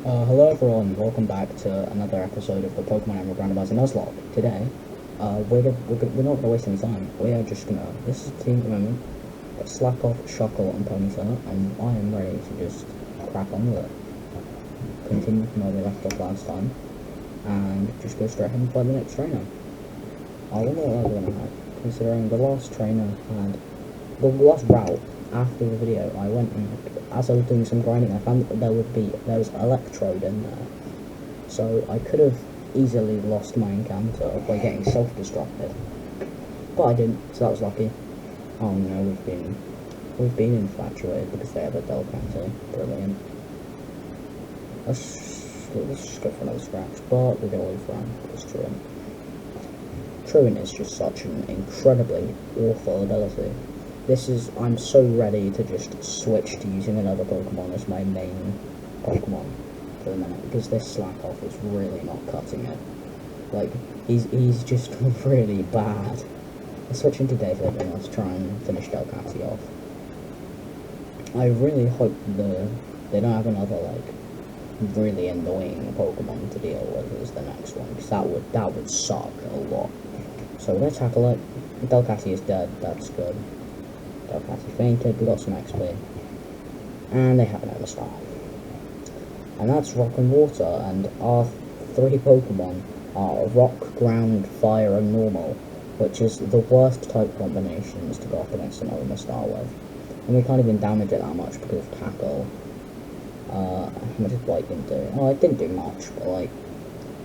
Hello everyone, welcome back to another episode of the Pokemon Emerald Randomizer Nuzlocke. Today, we're not going to waste any time. We are just going to, this is the team at the moment, got Slack Off, Shuckle and Ponyta, and I am ready to just crack on with it. Continue from where we left off last time, and just go straight ahead and find the next trainer. I wonder what other one I had, considering the last trainer had, the last route after the video, I went and, as I was doing some grinding, I found that there was Electrode in there. So I could have easily lost my encounter by getting self-destructed. But I didn't, so that was lucky. Oh no, we've been infatuated because they have a Delcatty. Brilliant. Let's just go for another scratch, but we're gonna leave around because Truant. Truant is just such an incredibly awful ability. I'm so ready to just switch to using another Pokemon as my main Pokemon for the minute, because this Slack Off is really not cutting it. Like, he's just really bad. Let's switch into David and let's try and finish Delcatty off. I really hope they don't have another, like, really annoying Pokemon to deal with as the next one, because that would suck a lot. So let's tackle it. Delcatty is dead, that's good. Delcatty fainted, we got some XP. And they have an Omastar. And that's Rock and Water, and our three Pokemon are Rock, Ground, Fire, and Normal, which is the worst type combinations to go up against an Omastar with. And we can't even damage it that much because of Tackle. How much did White didn't do? Oh, it didn't do much, but like,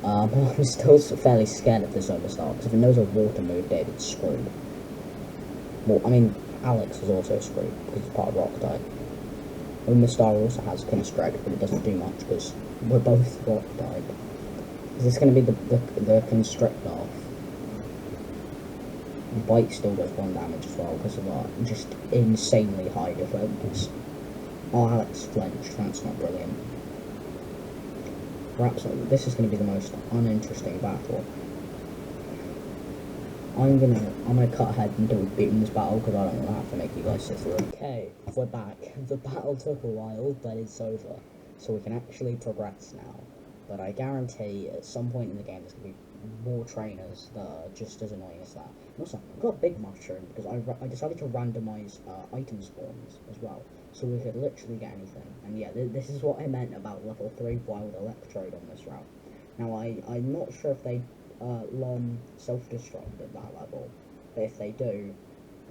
but I'm still fairly scared of this Omastar, because if it knows a Water move, David's screwed. Well, I mean, Alex is also screwed because it's part of Rock type. Omastar also has Constrict, but it doesn't do much because we're both Rock type. Is this going to be the Constrict off? Bite still does 1 damage as well because of our just insanely high defense. Oh, Alex flinched, that's not brilliant. Perhaps this is going to be the most uninteresting battle. I'm gonna cut ahead until we've beaten this battle because I don't want to have to make you guys sit through it. Okay, we're back. The battle took a while, but it's over. So we can actually progress now. But I guarantee at some point in the game there's going to be more trainers that are just as annoying as that. And also, I've got a big mushroom because I decided to randomize item spawns as well. So we could literally get anything. And yeah, this is what I meant about level 3 Wild Electrode on this route. Now, I'm not sure if they learn self-destruct at that level, but if they do,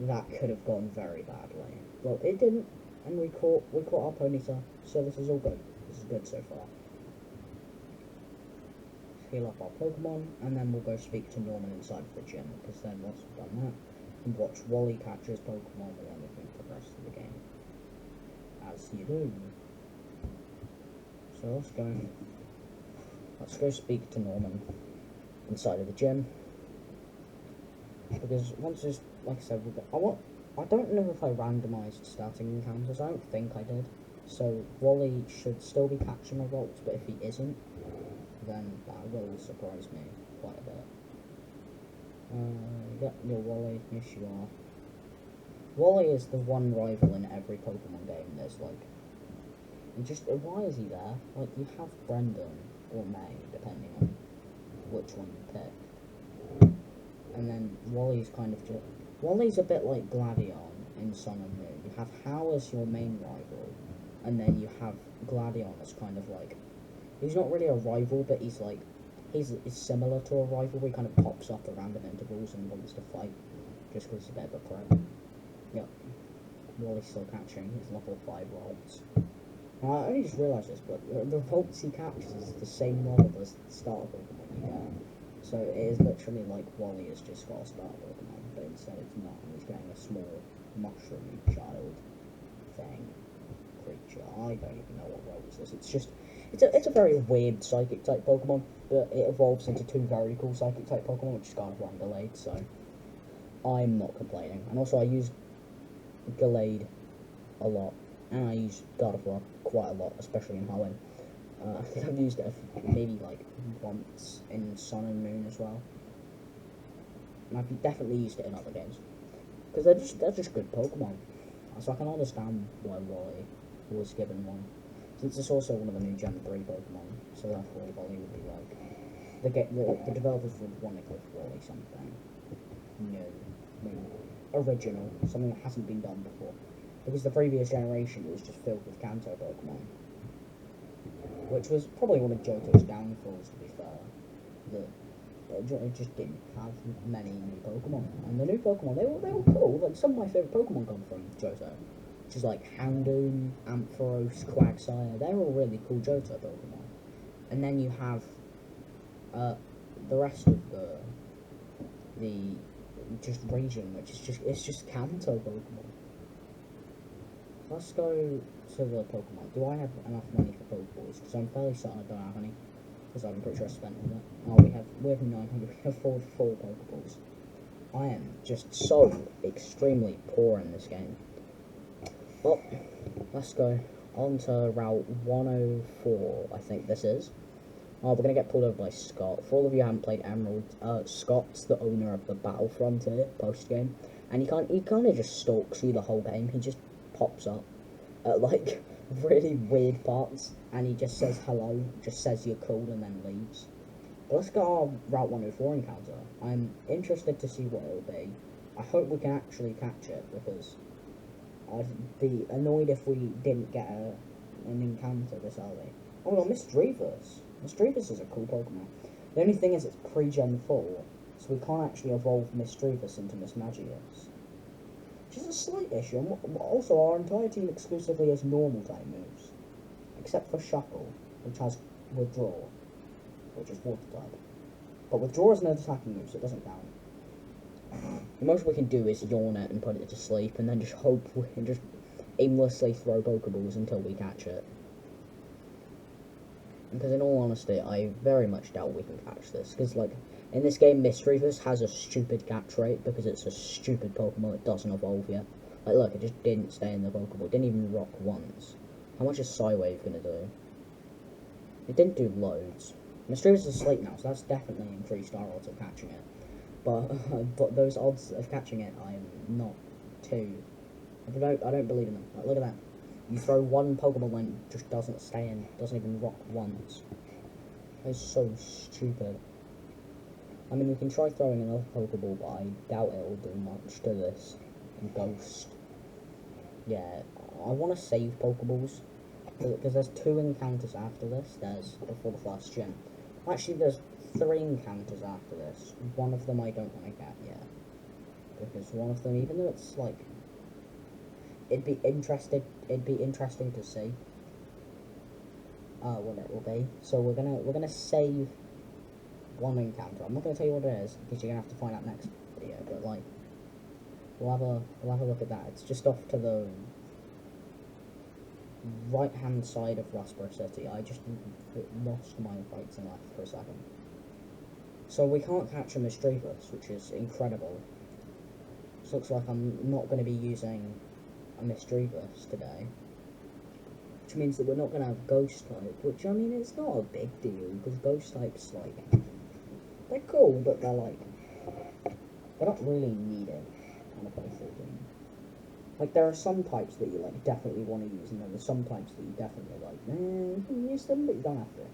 that could have gone very badly. Well, it didn't, and we caught our Ponyta, so this is all good. This is good so far. Let's heal up our Pokemon, and then we'll go speak to Norman inside of the gym, because then once we've done that, and watch Wally catch his Pokemon, and then we can progress through the game. As you do. So let's go speak to Norman inside of the gym, because once it's, like I said, I don't know if I randomized starting encounters. I don't think I did, so Wally should still be catching my bolts, but if he isn't, then that will surprise me quite a bit. Yep, you're Wally. Yes, you are. Wally is the one rival in every Pokemon game. There's like, why is he there? Like, you have Brendan or May, depending on which one you pick. And then Wally's Wally's a bit like Gladion in Sun and Moon. You have Hal as your main rival, and then you have Gladion as kind of like, he's not really a rival, but he's similar to a rival. He kind of pops up at random intervals and wants to fight, just because he's a bit of a threat. Yep. Wally's still catching his level 5 Volts. Now, I only just realised this, but the Volts he catches is the same level as the starter Pokemon you get. So it is literally like Wally has just got a starter Pokemon, but instead it's not. He's getting a small mushroom child thing, creature. I don't even know what role this is. It's a very weird psychic type Pokemon, but it evolves into 2 very cool psychic type Pokemon, which is Gardevoir and Gallade, so I'm not complaining. And also I use Gallade a lot, and I use Gardevoir quite a lot, especially in Hoenn. I think I've used it maybe like once in Sun and Moon as well, and I've definitely used it in other games because they're just good Pokemon. So I can understand why Wally was given one. Since it's also one of the new Gen 3 Pokemon, so therefore Wally would be like... The developers would want to give Wally something new, original, something that hasn't been done before. Because the previous generation was just filled with Kanto Pokemon. Which was probably one of Johto's downfalls, to be fair. It just didn't have many new Pokemon. And the new Pokemon, they were cool. Like, some of my favourite Pokemon come from Johto. Which is like Houndoom, Ampharos, Quagsire. They're all really cool Johto Pokemon. And then you have the rest of the just region, which is it's just Kanto Pokemon. Let's go to the Pokemon. Do I have enough money for Pokeballs? Because I'm fairly certain I don't have any. Because I'm pretty sure I spent all that. Oh, we have 900. We can afford 4 Pokeballs. I am just so extremely poor in this game. Well, let's go on to Route 104, I think this is. Oh, we're going to get pulled over by Scott. For all of you who haven't played Emerald, Scott's the owner of the Battlefront here, post-game. And he kind of just stalks you the whole game. He just pops up at, like, really weird parts. And he just says hello, just says you're cool, and then leaves. But let's get our Route 104 encounter. I'm interested to see what it'll be. I hope we can actually catch it, because I'd be annoyed if we didn't get an encounter this early. Oh my god, Misdreavus. Misdreavus is a cool Pokemon. The only thing is it's pre-Gen 4, so we can't actually evolve Misdreavus into Mismagius. Which is a slight issue, and also our entire team exclusively has normal type moves. Except for Shuckle, which has Withdraw, which is water type. But Withdraw is no attacking move, so it doesn't count. The most we can do is yawn it and put it to sleep, and then just hope we can just aimlessly throw Pokeballs until we catch it. Because in all honesty, I very much doubt we can catch this. Because, like, in this game, Misdreavus has a stupid catch rate because it's a stupid Pokemon that doesn't evolve yet. Like, look, it just didn't stay in the Pokeball. It didn't even rock once. How much is Psywave going to do? It didn't do loads. Misdreavus is asleep now, so that's definitely increased our odds of catching it. But those odds of catching it, I am not too... I don't believe in them. Like, look at that. You throw one Pokeball and it just doesn't stay in, doesn't even rock once. It's so stupid. I mean, we can try throwing another Pokeball, but I doubt it will do much to this. Ghost. Yeah, I want to save Pokeballs, because there's 2 encounters after this. There's before the first gym. Actually, there's 3 encounters after this. One of them I don't want to get yet, because one of them, even though it's like, it'd be interesting to see what it will be. So we're gonna save one encounter. I'm not gonna tell you what it is because you're gonna have to find out next video. But like, we'll have a look at that. It's just off to the right hand side of Rustboro City. I just lost my rights and left for a second. So we can't catch a Misdreavus, which is incredible. This looks like I'm not going to be using a Misdreavus today, which means that we're not going to have Ghost type, which, I mean, it's not a big deal, because Ghost types, like, they're cool, but they're not really needed on a playthrough game. Like, there are some types that you, like, definitely want to use, and then there's some types that you definitely, like, you can use them, but you don't have to.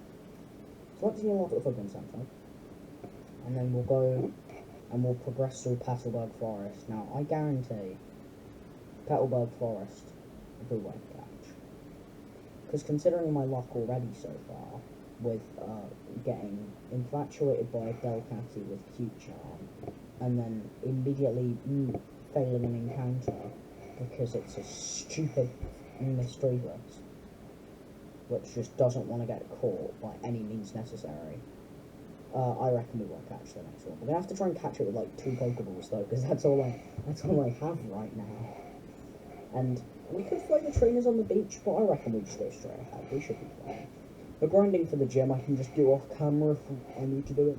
So let's unlock the Pokemon Center, and then we'll go, and we'll progress through Petalburg Forest. Now, I guarantee Petalburg Forest we won't catch. Because considering my luck already so far, with getting infatuated by a Delcatty with Cute Charm, and then immediately failing an encounter because it's a stupid Misdreavus, which just doesn't want to get caught by any means necessary, I reckon we won't catch the next one. We're gonna have to try and catch it with like 2 Pokeballs though, because that's all I have right now. And we could fight the trainers on the beach, but I reckon we just go straight ahead. We should be fine. The grinding for the gym I can just do off camera if I need to do it.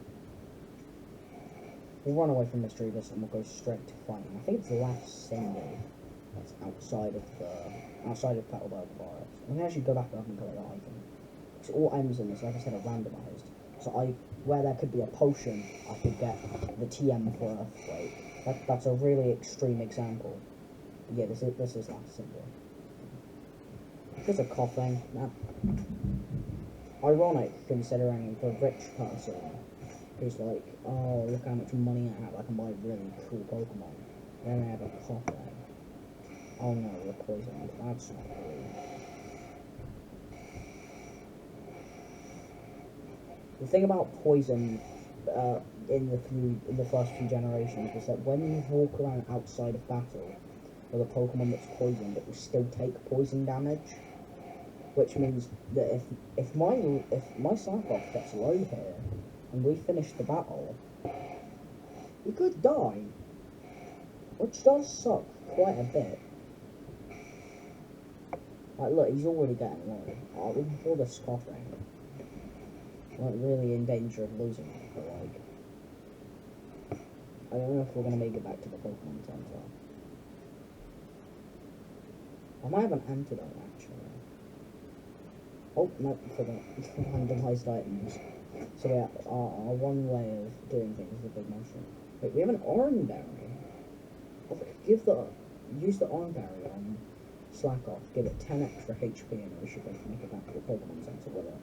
We'll run away from Misdreavus and we'll go straight to fighting. I think it's the last Cindy that's outside of Petalburg Forest. We can actually go back up and collect the item. Because all items in this, like I said, are randomized. So where there could be a potion, I could get the TM for Earthquake. That's a really extreme example. Yeah, this is last Cindy. Just a coughing. Nah. Ironic, considering the rich person who's like, oh, look how much money I have, I can buy really cool Pokemon. Then I have a coughing. Oh no, we're poisoned. That's not cool. The thing about poison in the first few generations was that when you walk around outside of battle with a Pokemon that's poisoned, it will still take poison damage, which means that if my Cyclops gets low here and we finish the battle, we could die, which does suck quite a bit. Like, look, he's already getting low. We can feel this coughing. Like, really in danger of losing it, but like, I don't know if we're gonna make it back to the Pokemon Center. I might have an antidote, actually. Oh, no, forgot. Randomized items. So yeah, our one way of doing things is a big mushroom. Wait, we have an Oran Berry. Use the Oran Berry on Slack Off, give it 10 extra HP, and we should be able to make it back to the Pokemon Center with it,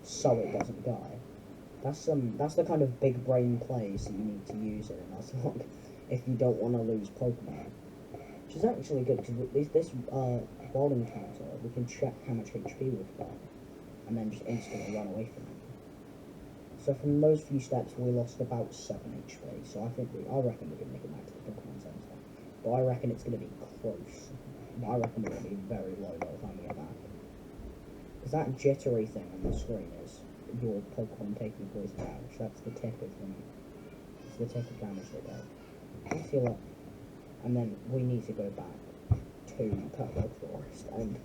so it doesn't die. That's the kind of big brain plays that you need to use in Nuzlocke if you don't want to lose Pokemon. Which is actually good, because this wild encounter, we can check how much HP we've got, and then just instantly run away from it. So from those few steps, we lost about 7 HP, so I reckon we can make it back to the Pokemon Center. But I reckon it's going to be close. I reckon we're going to be very low by the time we get back. Because that jittery thing on the screen is your Pokemon taking poison damage. That's the tick of them. It's the tick of damage they do. I feel like... And then we need to go back to Petalburg Forest and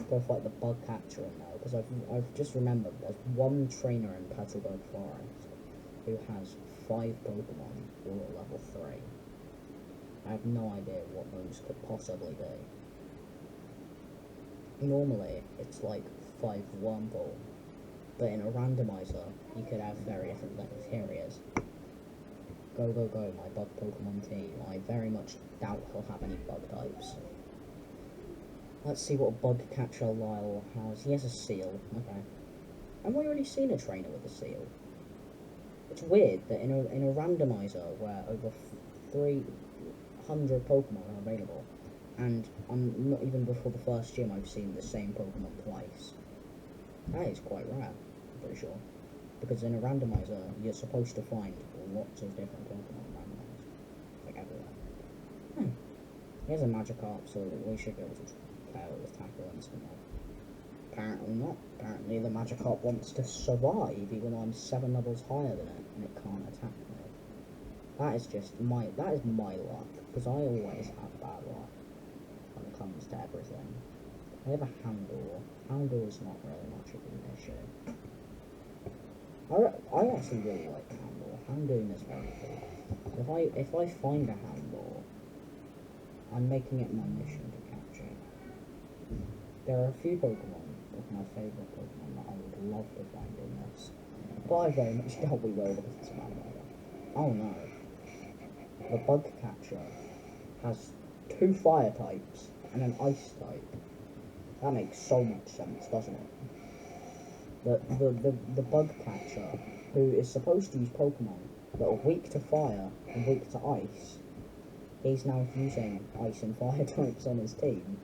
go fight the bug catcher in there. Because I've just remembered there's one trainer in Petalburg Forest who has 5 Pokemon all at level 3. I have no idea what those could possibly be. Normally, it's like 5 Wurmple, but in a randomizer, you could have very different things. Here he is. Go, go, go, my bug Pokemon team. I very much doubt he'll have any bug types. Let's see what bug catcher Lyle has. He has a seal, okay. Have we already seen a trainer with a seal? It's weird that in a randomizer where over 300 Pokemon are available, and I'm not even before the first gym I've seen the same Pokemon twice. That is quite rare, I'm pretty sure. Because in a randomizer, you're supposed to find lots of different Pokemon randomized. Like everywhere. Here's a Magikarp, so we should be able to KO it with Tackle instantly. Apparently not. Apparently the Magikarp wants to survive even though I'm 7 levels higher than it, and it can't attack me. That is my luck, because I always have bad luck when it comes to everything. I have a Houndour. Houndour is not really much of an issue. I actually really like Houndour. Houndour is very cool. If I find a Houndour, I'm making it my mission to catch it. There are a few Pokemon of my favourite Pokemon that I would love to find in this, but I very much doubt we will because it's a randomizer. Oh no. The bug catcher has 2 fire types and an ice type. That makes so much sense, doesn't it? The bug catcher, who is supposed to use Pokemon that are weak to fire and weak to ice, he's now using ice and fire types on his team.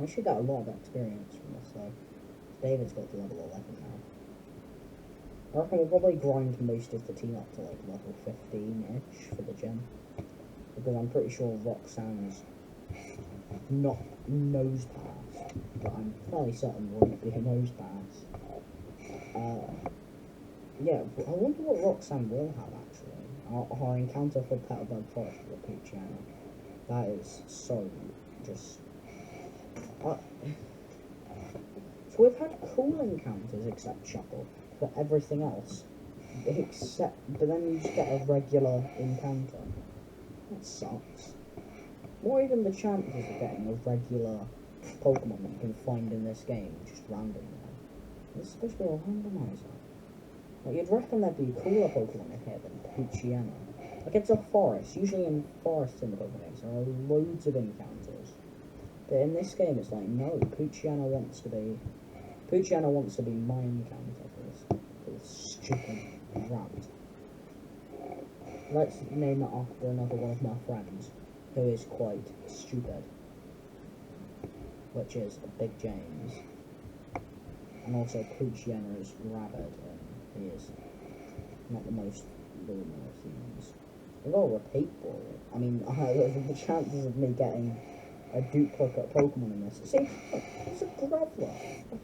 I should get a lot of experience from this though. David's got to level 11 now. I reckon we'll probably grind most of the team up to like level 15-ish for the gym. Because I'm pretty sure Roxanne's not nose pass, but I'm fairly certain won't be a nose pass. Yeah, I wonder what Roxanne will have actually. Our encounter for Petalburg Forest with Poochyena. That is so just... so we've had cool encounters except Chuckle for everything else. But then you just get a regular encounter. That sucks. What are even the chances of getting a regular Pokemon that you can find in this game, just randomly? It's supposed to be a randomizer. Like, you'd reckon there'd be cooler Pokemon in here than Poochyena. Like, it's a forest. Usually in forests in the Pokemon games, there are loads of encounters. But in this game, it's like, no, Pucciano wants to be my encounter for this stupid rat. Let's name it after another one of my friends, who is quite stupid, which is Big James. And also Pucciano is rabid, and he is not the most luminous of humans. I've got a repeat ball. I mean, the chances of me getting a duplicate Pokemon in this. See, look, there's a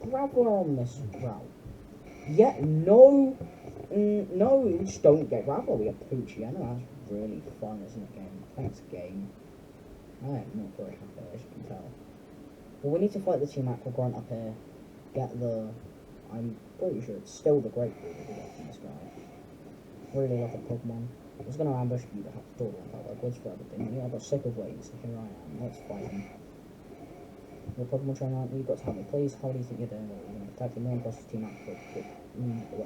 Graveler on this route. Yeah, no, we just don't get Graveler, we get Pucciano. That's really fun, isn't it, game? Thanks, game. I am not very happy, as you can tell. Well, we need to fight the Team Aqua Grunt up here. Get the... I'm pretty sure it's still the Great Ball that we get from this guy. Really love the Pokemon. I was going to ambush you, but I have to do it like woods for everything. Yeah, I got sick of waiting, so here I am. Let's fight him. You're a Pokemon trainer, aren't you? You've got to help me, please. How do you think you're doing? Well, you're going to protect him, run across his team outfit.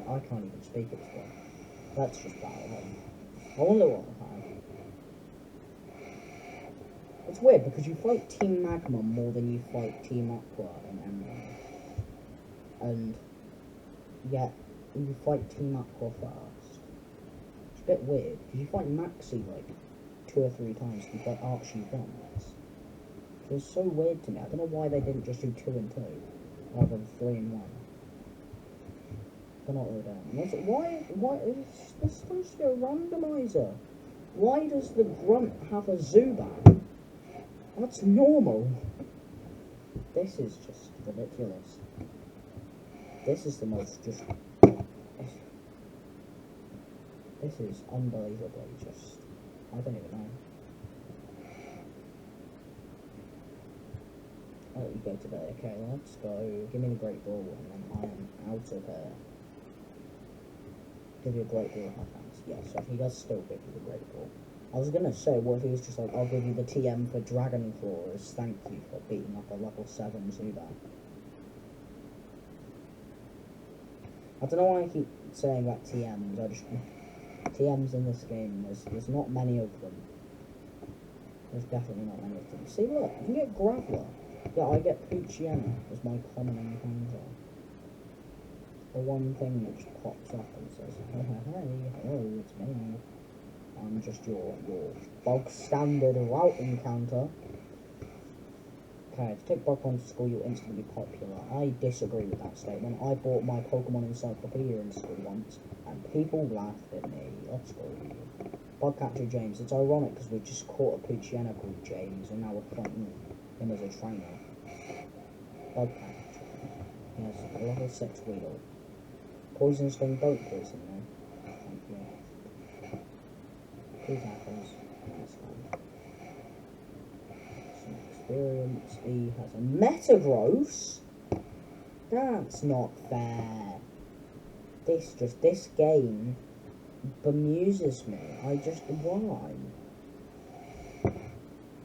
I can't even speak at this point. Let's just battle him. I wonder what I have. It's weird because you fight Team Magma more than you fight Team Aqua in Emerald. And yet, you fight Team Aqua first. It's a bit weird, because you fight Maxi like 2 or 3 times, and you fight Archie once. So it's so weird to me. I don't know why they didn't just do 2 and 2, rather than 3 and 1. They're not really down. Why is this supposed to be a randomizer? Why does the Grunt have a Zubat? That's normal. This is just ridiculous. This is the most just... This is unbelievably just... I don't even know. I'll let you go today. Okay, let's go. Give me the Great Ball, and then I am out of here. Give you a Great Ball, have thanks. Yes, so he does still give you the Great Ball. I was gonna say, what if he was just like, I'll give you the TM for Dragon Claw as thank you for beating up a level 7 Zubat. I don't know why I keep saying about TMs, TMs in this game, there's not many of them. There's definitely not many of them. See, look, you can get Graveler. Yeah, I get Pucciano as my common encounter. The one thing that just pops up and says, hey, hello, it's me. I'm just your bog standard route encounter. Okay, if you take Pokemon to school, you'll instantly be popular. I disagree with that statement. I bought my Pokemon Encyclopedia in school once, and people laughed at me. Let's go. Bugcatcher James. It's ironic because we just caught a Pucciano called James, and now we're fighting him as a trainer. Bugcatcher. He has a level 6 Weedle. Poison Sting, don't poison me. Thank you. 2 tackles. Nice one. Experience. He has a METAGROSS. That's not fair. This game bemuses me. Why?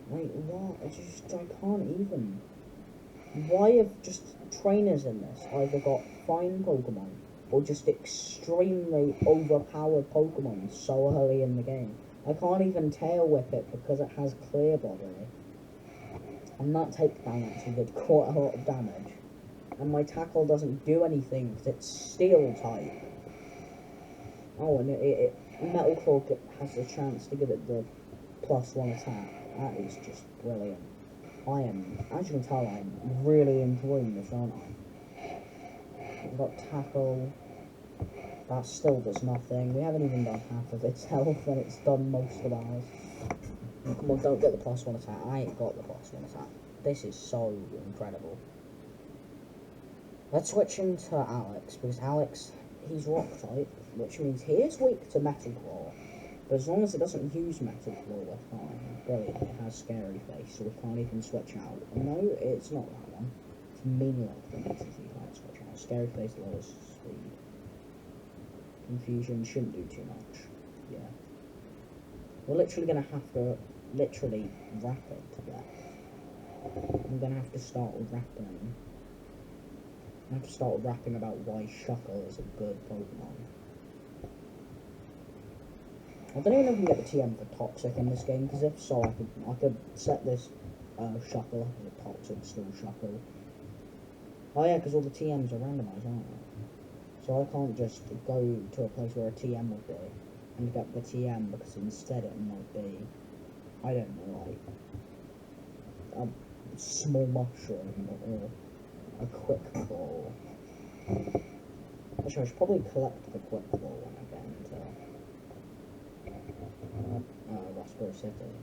Wait, what? I can't even. Why have just trainers in this either got fine Pokemon or just extremely overpowered Pokemon so early in the game? I can't even tail whip it because it has Clear Body. And that takedown actually did quite a lot of damage. And my tackle doesn't do anything because it's Steel type. Oh, and Metal Claw has a chance to give it the +1 attack. That is just brilliant. As you can tell, I'm really enjoying this, aren't I? I've got Tackle. That still does nothing. We haven't even done half of its health, and it's done most of ours. Come on, don't get the +1 attack. I ain't got the +1 attack. This is so incredible. Let's switch into Alex, because Alex, he's Rock type, which means he is weak to Metal Claw. But as long as it doesn't use Metal Claw, we're fine. Brilliant, it has Scary Face, so we can't even switch out. No, it's not that one. It's Meanlock that makes it so you can't switch out. Scary Face lowers speed. Confusion shouldn't do too much. Yeah. We're literally going to have to wrap it to death. I'm going to have to start rapping. I have to start rapping about why Shuckle is a good Pokemon. I don't even know if we can get the TM for Toxic in this game, because if so, I could set this Shuckle, the toxic stall Shuckle. Oh yeah, because all the TMs are randomised, aren't they? So I can't just go to a place where a TM would be and get the TM, because instead it might be, I don't know, like a small mushroom or a quick claw. Actually, I should probably collect the quick claw when I get into Raspberry City,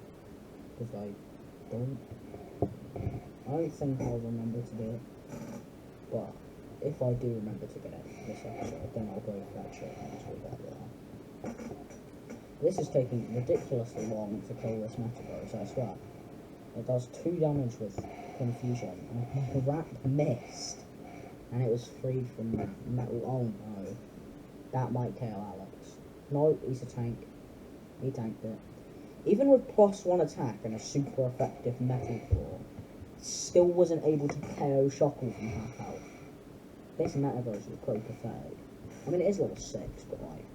because I don't think I'll remember to do it, but if I do remember to get it this episode, then I'll go fetch it once we get there. This is taking ridiculously long to kill this METAGROSS, I swear. It does 2 damage with Confusion, and my rat missed, and it was freed from metal. Oh no. That might KO Alex. No, he's a tank. He tanked it. Even with +1 attack and a super effective metal claw, still wasn't able to KO Shuckle from half health. This METAGROSS is pretty pathetic. I mean, it is level 6, but like,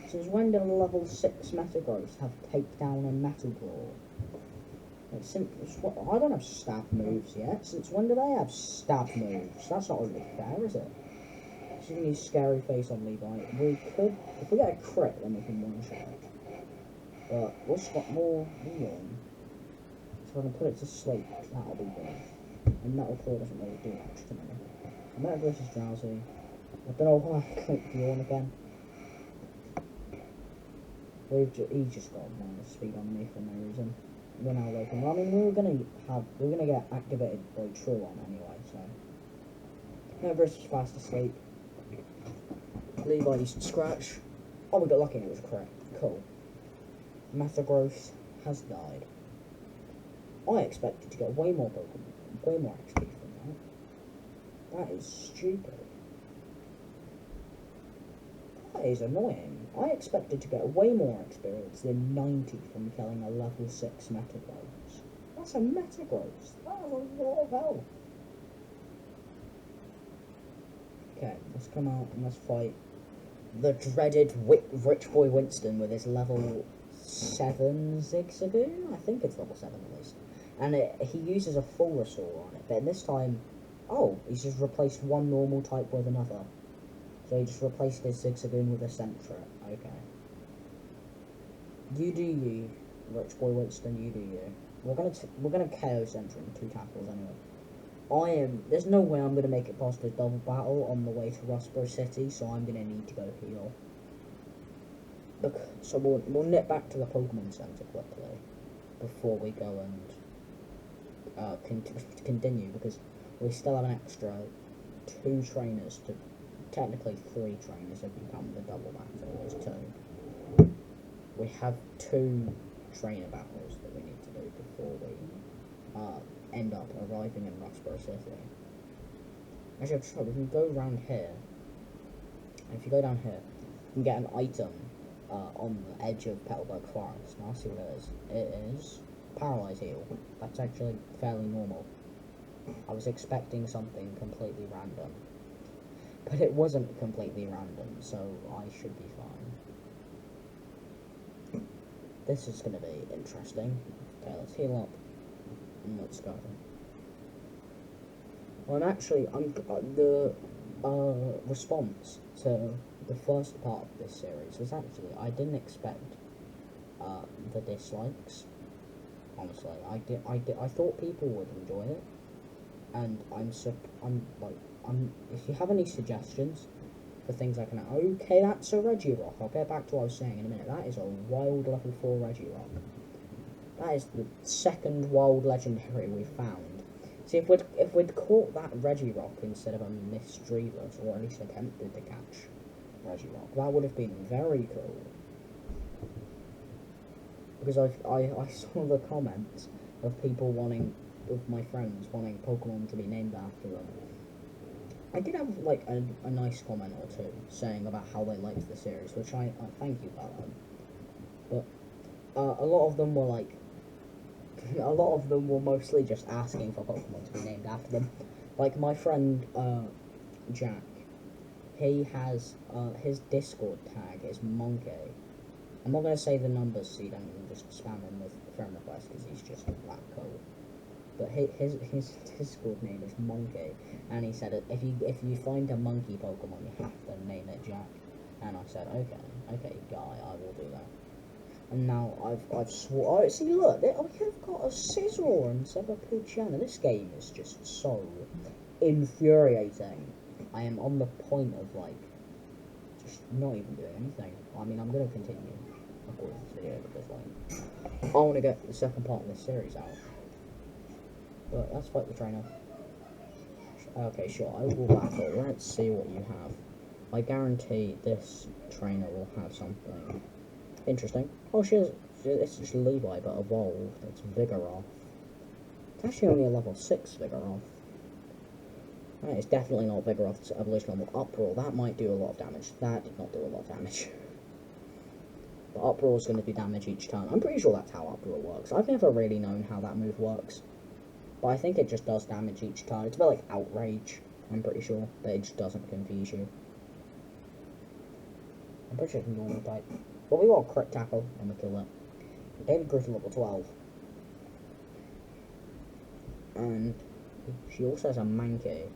since when did a level 6 METAGROSS have takedown and metal claw? Like, I don't have stab moves yet. Since when do they have stab moves? That's not really fair, is it? She's gonna use Scary Face on Levi. We could, if we get a crit, then we can one-shot it. But what's got more healing? So I can put it to sleep. That'll be good. And Metal Claw doesn't really do much to me. METAGROSS is drowsy. I don't know why I clicked Bjorn again. He just got minus speed on me for no reason. We're now local. I mean, we're gonna get activated by True on anyway, so METAGROSS is fast asleep. Levi used to scratch. Oh, we got lucky and it was correct. Cool. METAGROSS has died. I expected to get way more Pokemon, way more XP from that. That is stupid. That is annoying. I expected to get way more experience than 90 from killing a level 6 METAGROSS. That's a METAGROSS. That is a lot of health. Okay, let's come out and let's fight the dreaded Rich Boy Winston with his level 7 Zigzagoon? I think it's level 7 at least. And he uses a full restore on it, but this time, oh, he's just replaced one normal type with another. So he just replaced his Zigzagoon with a Sentret. Okay. You do you, Rich Boy Winston, you do you. We're gonna KO Sentret in 2 tackles anyway. There's no way I'm gonna make it past the double battle on the way to Raspberry City, so I'm gonna need to go heal. So we'll nip back to the Pokemon Center quickly before we go and continue, because we still have an extra 2 trainers to, technically 3 trainers if you count the double battle as 2. We have 2 trainer battles that we need to do before we end up arriving in Raspberry City. Actually, I've tried, we can go around here, and if you go down here, you can get an item on the edge of Petalburg Forest. Now, I'll see what it is. It is Paralyze Heal. That's actually fairly normal. I was expecting something completely random, but it wasn't completely random, so I should be fine. This is going to be interesting. Okay, let's heal up and let's go. Well, the response to the first part of this series was actually, I didn't expect the dislikes. Honestly, I thought people would enjoy it, and if you have any suggestions for things I can, okay, that's a Regirock. I'll get back to what I was saying in a minute. That is a wild level 4 Regirock. That is the 2nd wild legendary we found. See, if we'd caught that Regirock instead of a Misdreavus, or at least attempted to catch Regirock, that would have been very cool. Because I saw the comments of people of my friends wanting Pokemon to be named after them. I did have like a nice comment or 2 saying about how they liked the series, which I thank you about them. But a lot of them were mostly just asking for Pokemon to be named after them. Like my friend Jack, he has his Discord tag is Monkey. I'm not going to say the numbers so you don't just spam him with friend requests, because he's just that cool. but his school name is Monkey, and he said if you find a monkey Pokemon, you have to name it Jack. And I said, okay, guy, I will do that. And now I've swore. Oh, see, look, we've got a Scizor instead of a Poochyena. This game is just so infuriating. I am on the point of like just not even doing anything. I mean, I'm gonna continue recording this video because like I want to get the second part of this series out. But let's fight the trainer. Okay, sure, I will battle. Let's see what you have. I guarantee this trainer will have something interesting. Oh, it's just Levi, but evolved. It's Vigoroth. It's actually only a level 6 Vigoroth. Right, it's definitely not Vigoroth's evolution level. Uproar, that might do a lot of damage. That did not do a lot of damage. But Uproar is going to do damage each turn. I'm pretty sure that's how Uproar works. I've never really known how that move works. But I think it just does damage each turn. It's a bit like Outrage, I'm pretty sure. But it just doesn't confuse you. I'm pretty sure it can normal type. But we got a crit tackle, and we kill it. David grew to level 12. And she also has a Mankey.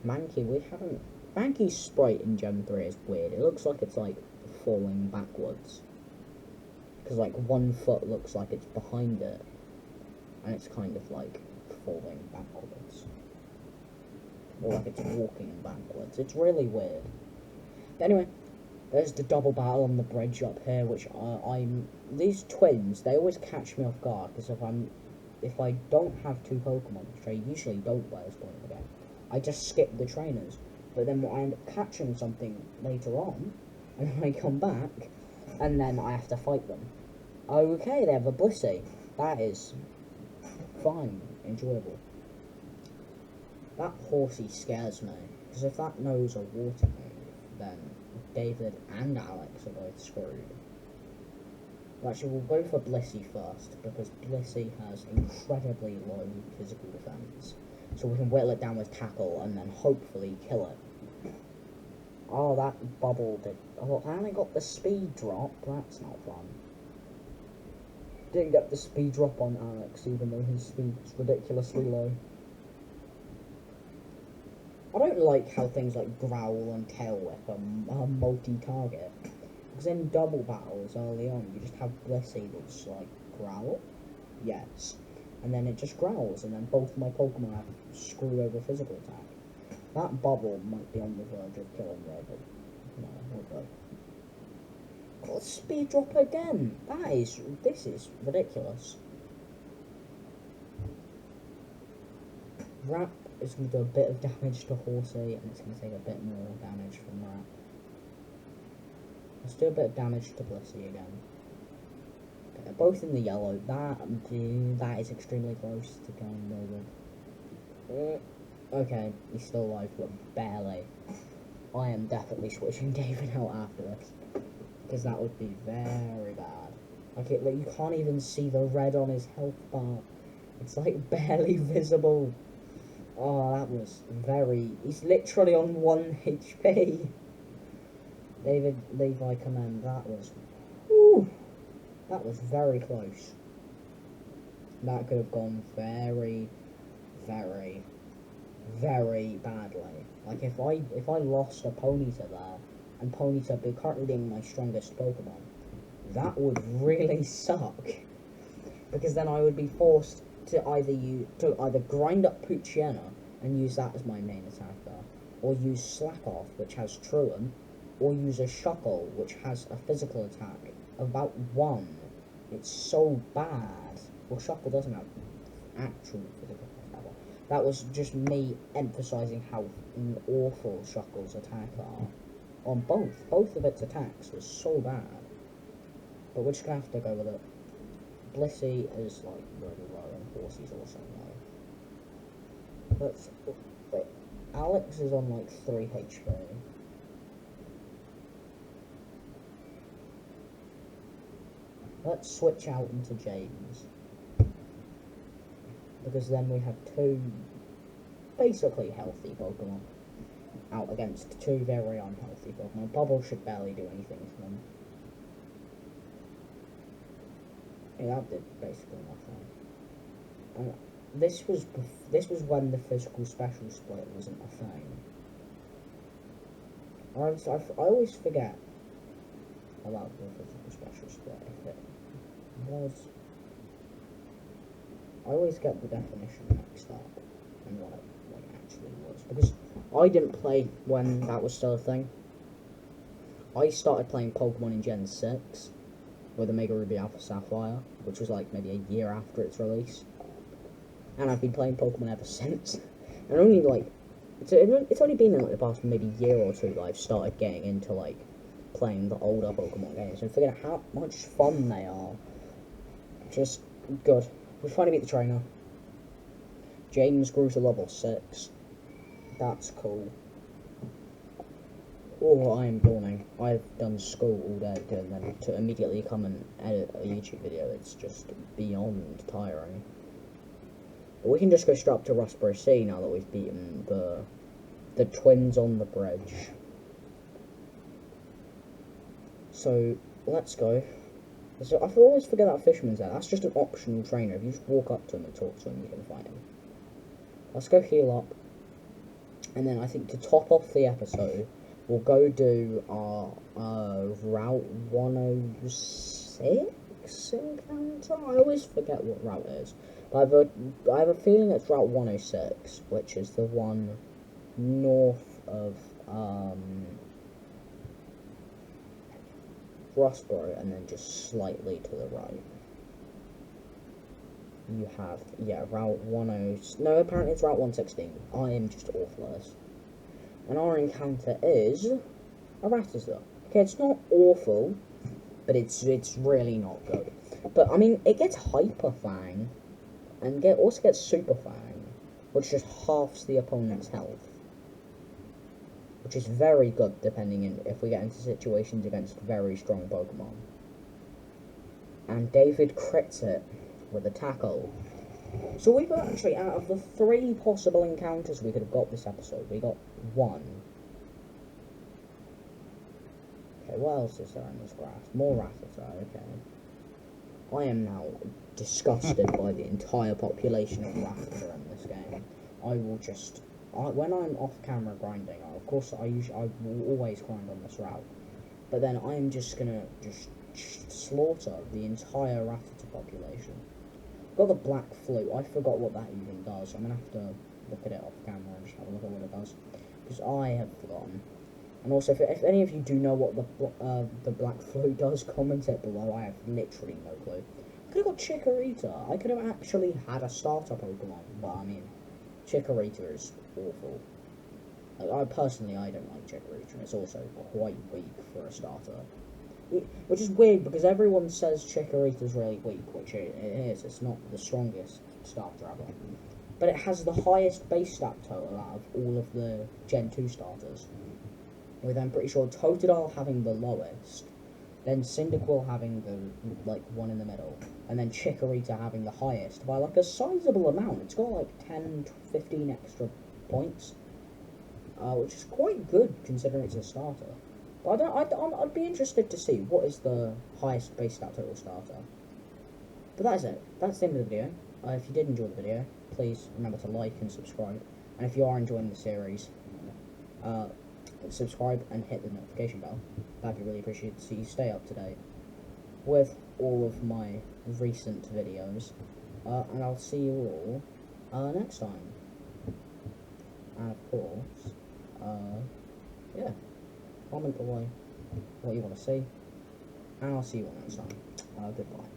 Mankey's sprite in Gen 3 is weird. It looks like it's like falling backwards. Because like one foot looks like it's behind it. And it's kind of like falling backwards. Or like it's walking backwards. It's really weird. But anyway. There's the double battle on the bridge up here, which these twins, they always catch me off guard, because if I don't have two Pokemon, which I usually don't by this point of the game, I just skip the trainers, but then I end up catching something later on, and then I come back, and then I have to fight them. Okay, they have a Blissey. That is fine, enjoyable. That horsey scares me, because if that knows a water move, then David and Alex are both screwed. Actually, we'll go for Blissey first, because Blissey has incredibly low physical defense. So we can whittle it down with Tackle, and then hopefully kill it. Oh, that bubble did... Oh, and I got the speed drop. That's not fun. Didn't get the speed drop on Alex, even though his speed's ridiculously low. I don't like how things like Growl and Tail Whip are multi-target. Because in double battles early on, you just have Blissey that's like Growl. Yes. And then it just growls, and then both my Pokemon have screwed over physical attack. That bubble might be on the verge of killing me, but no, we're good. Got speed drop again! This is ridiculous. Wrap is going to do a bit of damage to Horsey, and it's going to take a bit more damage from that. Let's do a bit of damage to Blissey again. Okay, they're both in the yellow. That is extremely close to going over. Okay, he's still alive, but barely. I am definitely switching David out after this, because that would be very bad. Like, you can't even see the red on his health bar. It's like barely visible. Oh, that was very... He's literally on 1 HP. David, Levi, command. That was... Whew, that was very close. That could have gone very, very, very badly. Like, if I lost a Ponyta there, and Ponyta currently being my strongest Pokemon, that would really suck. Because then I would be forced to either grind up Poochyena and use that as my main attacker, or use Slack Off, which has Truant, or use a Shuckle, which has a physical attack of about 1. It's so bad. Well, Shuckle doesn't have actual physical attack. That was just me emphasising how awful Shuckle's attack are. On both of its attacks was so bad. But we're just gonna have to go with it. Blissey is like really low, and Horsey's also low. Wait, Alex is on like 3 HP. Let's switch out into James, because then we have 2 basically healthy Pokemon out against 2 very unhealthy Pokemon. Bubble should barely do anything to them. Yeah, that did basically nothing. this was when the physical special split wasn't a thing. I always forget about the physical special split if it was. I always get the definition mixed up and what it actually was, because I didn't play when that was still a thing. I started playing Pokemon in Gen 6 with Omega Ruby Alpha Sapphire, which was like maybe a year after its release, and I've been playing Pokemon ever since. And only like it's only been in like the past maybe year or two that I've started getting into like playing the older Pokemon games and figuring out how much fun they are. Just good. We finally beat the trainer. James grew to level 6. That's cool. Oh, I am dawning. I've done school all day, and then to immediately come and edit a YouTube video, it's just beyond tiring. But we can just go straight up to Raspberry Sea now that we've beaten the twins on the bridge. So, let's go. So, I always forget that Fisherman's there. That's just an optional trainer. If you just walk up to him and talk to him, you can find him. Let's go heal up. And then I think to top off the episode, we'll go do our Route 106 encounter. I always forget what route it is. But I have a feeling it's Route 106, which is the one north of Rossborough, and then just slightly to the right. You have, yeah, Route 10... No, apparently it's Route 116. I am just awful at this. And our encounter is a Rattata. Okay, it's not awful, but it's really not good. But, I mean, it gets Hyper Fang, and also gets Super Fang, which just halves the opponent's health. Which is very good, depending if we get into situations against very strong Pokemon. And David crits it with a tackle. So we've actually, out of the 3 possible encounters we could have got this episode, we got 1. Okay, what else is there in this graph? More Rattata, okay. I am now disgusted by the entire population of Rattata in this game. I will just... when I'm off-camera grinding, of course I will always grind on this route, but then I am just gonna slaughter the entire Rattata population. Got the Black Flute. I forgot what that even does. I'm gonna have to look at it off-camera and just have a look at what it does, because I have forgotten. And also, if any of you do know what the Black Flute does, comment it below. I have literally no clue. I could have got Chikorita. I could have actually had a starter Pokemon, but I mean, Chikorita is awful. Like, I don't like Chikorita, and it's also quite weak for a starter. Which is weird, because everyone says Chikorita's really weak, which it is. It's not the strongest starter ever. But it has the highest base stat total out of all of the Gen 2 starters. With, I'm pretty sure, Totodile having the lowest, then Cyndaquil having the, like, one in the middle, and then Chikorita having the highest by, like, a sizable amount. It's got, like, 10 to 15 extra points, which is quite good, considering it's a starter. But I'd be interested to see what is the highest base stat total starter. But that is it. That's the end of the video. If you did enjoy the video, please remember to like and subscribe. And if you are enjoying the series, subscribe and hit the notification bell. That'd be really appreciated, so you stay up to date with all of my recent videos. And I'll see you all next time. And of course, yeah, comment below what you want to see, and I'll see you all next time. Goodbye.